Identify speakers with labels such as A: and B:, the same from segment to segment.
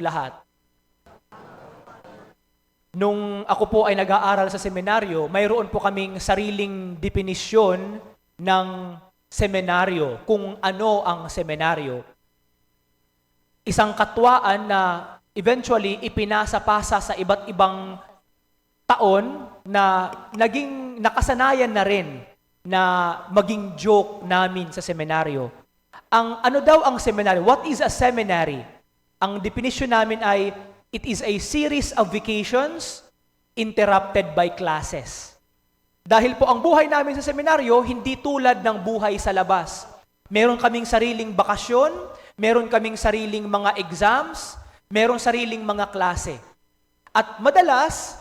A: lahat. Nung ako po ay nag-aaral sa seminaryo, mayroon po kaming sariling definisyon ng seminaryo, kung ano ang seminaryo. Isang katwaan na eventually ipinasa-pasa sa iba't ibang taon na naging nakasanayan na rin na maging joke namin sa seminaryo. Ang ano daw ang seminaryo? What is a seminary? Ang definition namin ay, it is a series of vacations interrupted by classes. Dahil po ang buhay namin sa seminaryo, hindi tulad ng buhay sa labas. Meron kaming sariling bakasyon, meron kaming sariling mga exams, meron sariling mga klase. At madalas,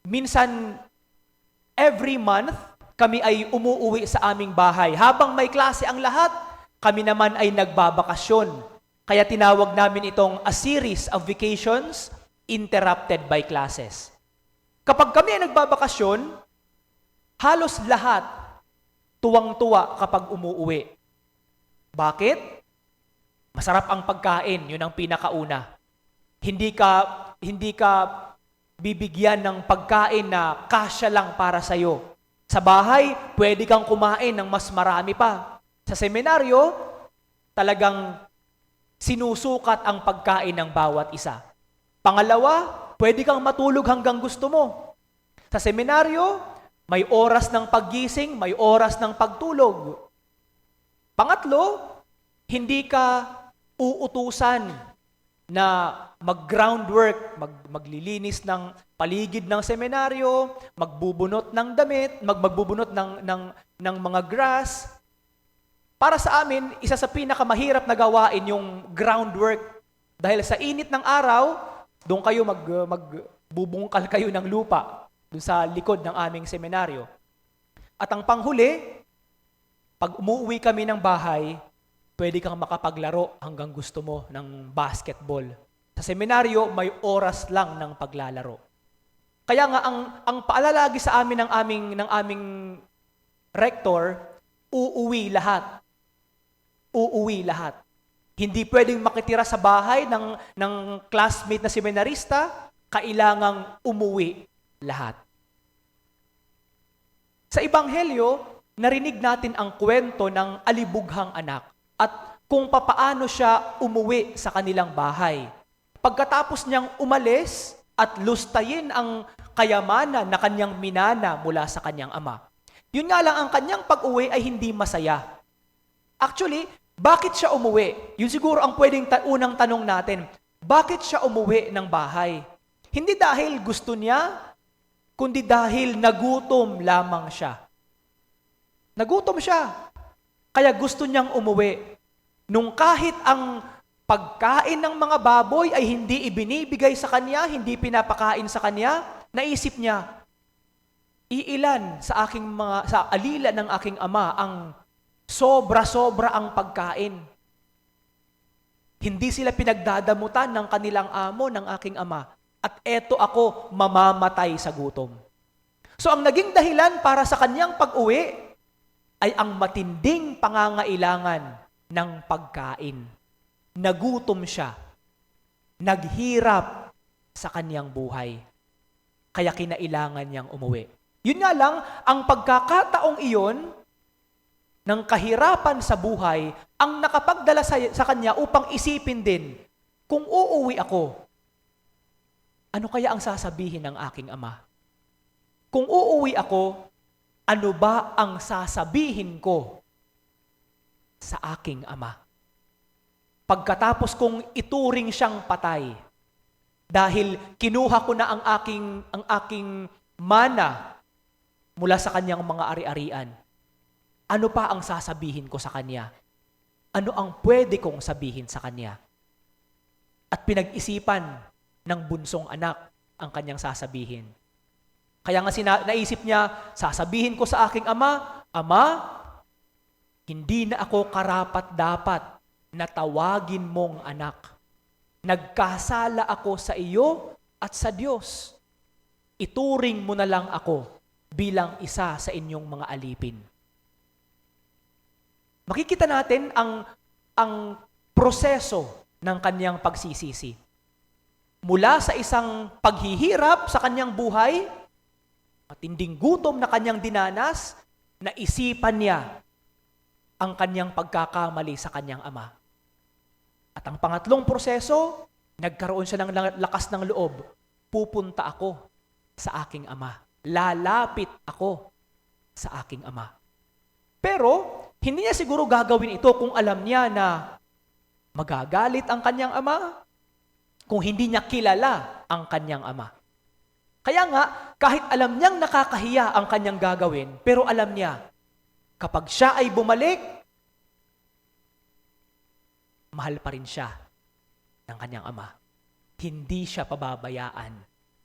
A: minsan, every month, kami ay umuuwi sa aming bahay. Habang may klase ang lahat, kami naman ay nagbabakasyon. Kaya tinawag namin itong a series of vacations interrupted by classes. Kapag kami ay nagbabakasyon, halos lahat tuwang-tuwa kapag umuuwi. Bakit? Masarap ang pagkain, yun ang pinakauna. Hindi ka bibigyan ng pagkain na kasya lang para sa'yo. Sa bahay, pwede kang kumain ng mas marami pa. Sa seminaryo, talagang sinusukat ang pagkain ng bawat isa. Pangalawa, pwede kang matulog hanggang gusto mo. Sa seminaryo, may oras ng paggising, may oras ng pagtulog. Pangatlo, hindi ka uutusan na mag-groundwork, maglilinis ng paligid ng seminaryo, magbubunot ng damit, magbubunot ng mga grass. Para sa amin, isa sa pinakamahirap na gawain yung groundwork. Dahil sa init ng araw, doon kayo magbubungkal kayo ng lupa doon sa likod ng aming seminaryo. At ang panghuli, pag umuwi kami ng bahay, pwede kang makapaglaro hanggang gusto mo ng basketball. Sa seminaryo, may oras lang ng paglalaro. Kaya nga, ang paalalagi sa amin ng aming rector, uuwi lahat. Uuwi lahat. Hindi pwedeng makitira sa bahay ng classmate na seminarista, kailangang umuwi lahat. Sa Ebanghelyo, narinig natin ang kwento ng alibughang anak at kung papaano siya umuwi sa kanilang bahay. Pagkatapos niyang umalis at lustayin ang kayamanan na kanyang minana mula sa kanyang ama. Yun nga lang, ang kanyang pag-uwi ay hindi masaya. Actually, bakit siya umuwi? Yun siguro ang pwedeng unang tanong natin. Bakit siya umuwi ng bahay? Hindi dahil gusto niya, kundi dahil nagutom lamang siya. Nagutom siya. Kaya gusto niyang umuwi. Nung kahit ang pagkain ng mga baboy ay hindi ibinibigay sa kanya, hindi pinapakain sa kanya, naisip niya, iilan sa alila ng aking ama ang sobra-sobra ang pagkain. Hindi sila pinagdadamutan ng kanilang amo, ng aking ama. At eto ako, mamamatay sa gutom. So ang naging dahilan para sa kanyang pag-uwi ay ang matinding pangangailangan ng pagkain. Nagutom siya. Naghirap sa kanyang buhay. Kaya kinailangan niyang umuwi. Yun nga lang, ang pagkakataong iyon ng kahirapan sa buhay ang nakapagdala sa kanya upang isipin din, kung uuwi ako, ano kaya ang sasabihin ng aking ama? Kung uuwi ako, ano ba ang sasabihin ko sa aking ama? Pagkatapos kong ituring siyang patay, dahil kinuha ko na ang aking mana mula sa kanyang mga ari-arian, ano pa ang sasabihin ko sa kanya? Ano ang pwede kong sabihin sa kanya? At pinag-isipan ng bunsong anak ang kanyang sasabihin. Kaya nga naisip niya, sasabihin ko sa aking ama, Ama, hindi na ako karapat-dapat na tawagin mong anak. Nagkasala ako sa iyo at sa Diyos. Ituring mo na lang ako bilang isa sa inyong mga alipin. Makikita natin ang proseso ng kanyang pagsisisi. Mula sa isang paghihirap sa kanyang buhay, matinding gutom na kanyang dinanas, naisipan niya ang kanyang pagkakamali sa kanyang ama. At ang pangatlong proseso, nagkaroon siya ng lakas ng loob. Pupunta ako sa aking ama. Lalapit ako sa aking ama. Pero, hindi niya siguro gagawin ito kung alam niya na magagalit ang kanyang ama, kung hindi niya kilala ang kanyang ama. Kaya nga, kahit alam niyang nakakahiya ang kanyang gagawin, pero alam niya, kapag siya ay bumalik, mahal pa rin siya ng kanyang ama. Hindi siya pababayaan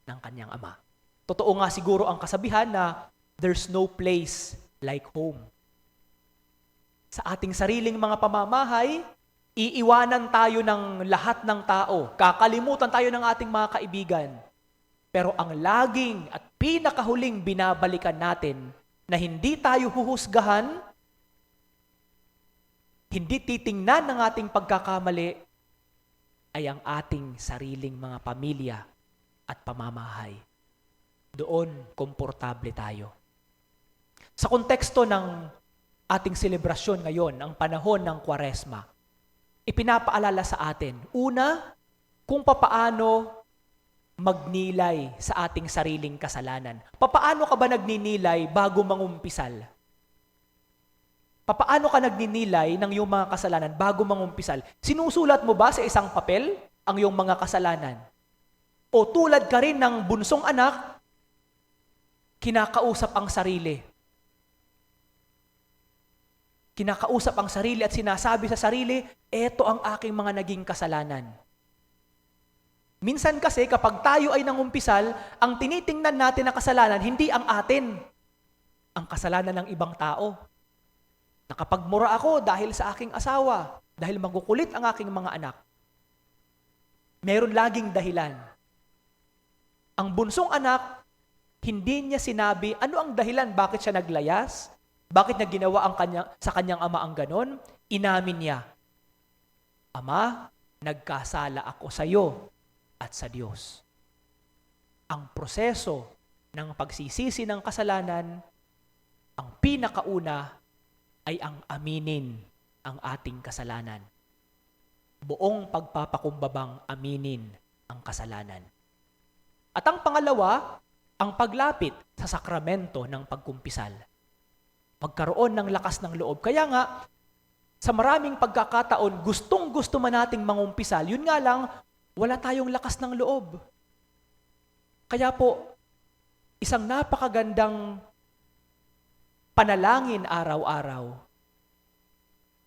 A: ng kanyang ama. Totoo nga siguro ang kasabihan na there's no place like home. Sa ating sariling mga pamamahay, iiwanan tayo ng lahat ng tao. Kakalimutan tayo ng ating mga kaibigan. Pero ang laging at pinakahuling binabalikan natin na hindi tayo huhusgahan, hindi titingnan ng ating pagkakamali, ay ang ating sariling mga pamilya at pamamahay. Doon, komportable tayo. Sa konteksto ng ating selebrasyon ngayon, ang panahon ng Kwaresma, ipinapaalala sa atin, una, kung papaano magnilay sa ating sariling kasalanan. Papaano ka ba nagninilay bago mangumpisal? Papaano ka nagninilay ng iyong mga kasalanan bago mangumpisal? Sinusulat mo ba sa isang papel ang iyong mga kasalanan? O tulad ka rin ng bunsong anak, kinakausap ang sarili. Kinakausap ang sarili at sinasabi sa sarili, eto ang aking mga naging kasalanan. Minsan kasi kapag tayo ay nangumpisal, ang tinitingnan natin na kasalanan, hindi ang atin. Ang kasalanan ng ibang tao. Nakapagmura ako dahil sa aking asawa, dahil magukulit ang aking mga anak. Meron laging dahilan. Ang bunsong anak, hindi niya sinabi, ano ang dahilan, bakit siya naglayas? Bakit niya ginawa sa kanyang ama ang ganon? Inamin niya, Ama, nagkasala ako sa iyo at sa Diyos. Ang proseso ng pagsisisi ng kasalanan, ang pinakauna ay ang aminin ang ating kasalanan. Buong pagpapakumbabang aminin ang kasalanan. At ang pangalawa, ang paglapit sa sakramento ng pagkumpisal. Magkaroon ng lakas ng loob. Kaya nga, sa maraming pagkakataon, gustong-gusto man nating mangumpisal, yun nga lang, wala tayong lakas ng loob. Kaya po, isang napakagandang panalangin araw-araw,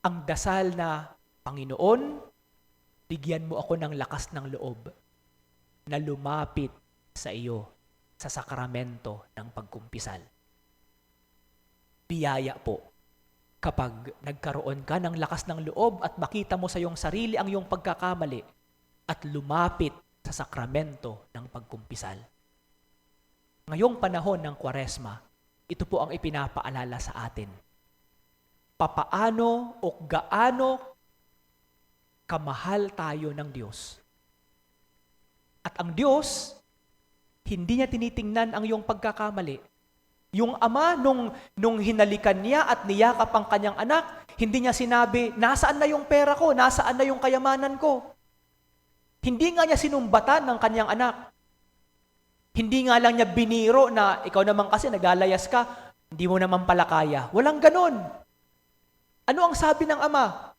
A: ang dasal na, Panginoon, bigyan mo ako ng lakas ng loob na lumapit sa iyo sa sakramento ng pagkumpisal. Biyaya po kapag nagkaroon ka ng lakas ng loob at makita mo sa iyong sarili ang iyong pagkakamali at lumapit sa sakramento ng pagkumpisal. Ngayong panahon ng Kwaresma, ito po ang ipinapaalala sa atin. Papaano o gaano kamahal tayo ng Diyos. At ang Diyos, hindi niya tinitingnan ang iyong pagkakamali. Yung ama, nung hinalikan niya at niyakap ang kanyang anak, hindi niya sinabi, nasaan na yung pera ko? Nasaan na yung kayamanan ko? Hindi nga niya sinumbatan ng kanyang anak. Hindi nga lang niya biniro na, ikaw naman kasi nagalayas ka, hindi mo naman pala kaya. Walang ganon. Ano ang sabi ng ama?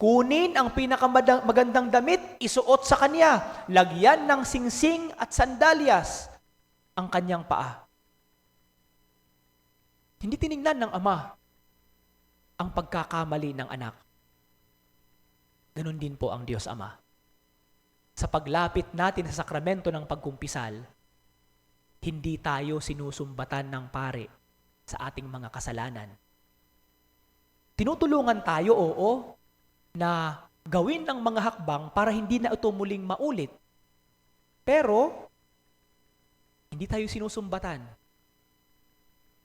A: Kunin ang pinakamagandang damit, isuot sa kanya, lagyan ng singsing at sandalyas ang kanyang paa. Hindi tiningnan ng ama ang pagkakamali ng anak. Ganon din po ang Diyos Ama. Sa paglapit natin sa sakramento ng pagkumpisal, hindi tayo sinusumbatan ng pare sa ating mga kasalanan. Tinutulungan tayo, oo, na gawin ang mga hakbang para hindi na ito muling maulit. Pero, hindi tayo sinusumbatan.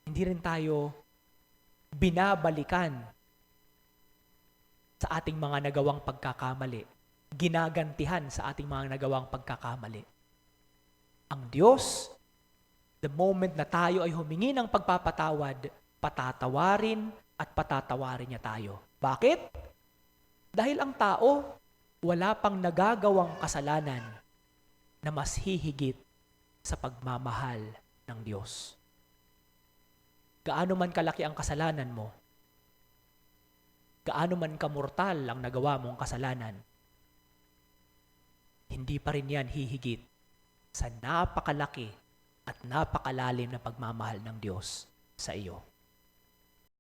A: Hindi rin tayo binabalikan sa ating mga nagawang pagkakamali ginagantihan sa ating mga nagawang pagkakamali. Ang Diyos, the moment na tayo ay humingi ng pagpapatawad, patatawarin at patatawarin niya tayo. Bakit? Dahil ang tao, wala pang nagagawang kasalanan na mas hihigit sa pagmamahal ng Diyos. Gaano man kalaki ang kasalanan mo, gaano man kamortal ang nagawa mong kasalanan, hindi pa rin yan hihigit sa napakalaki at napakalalim na pagmamahal ng Diyos sa iyo.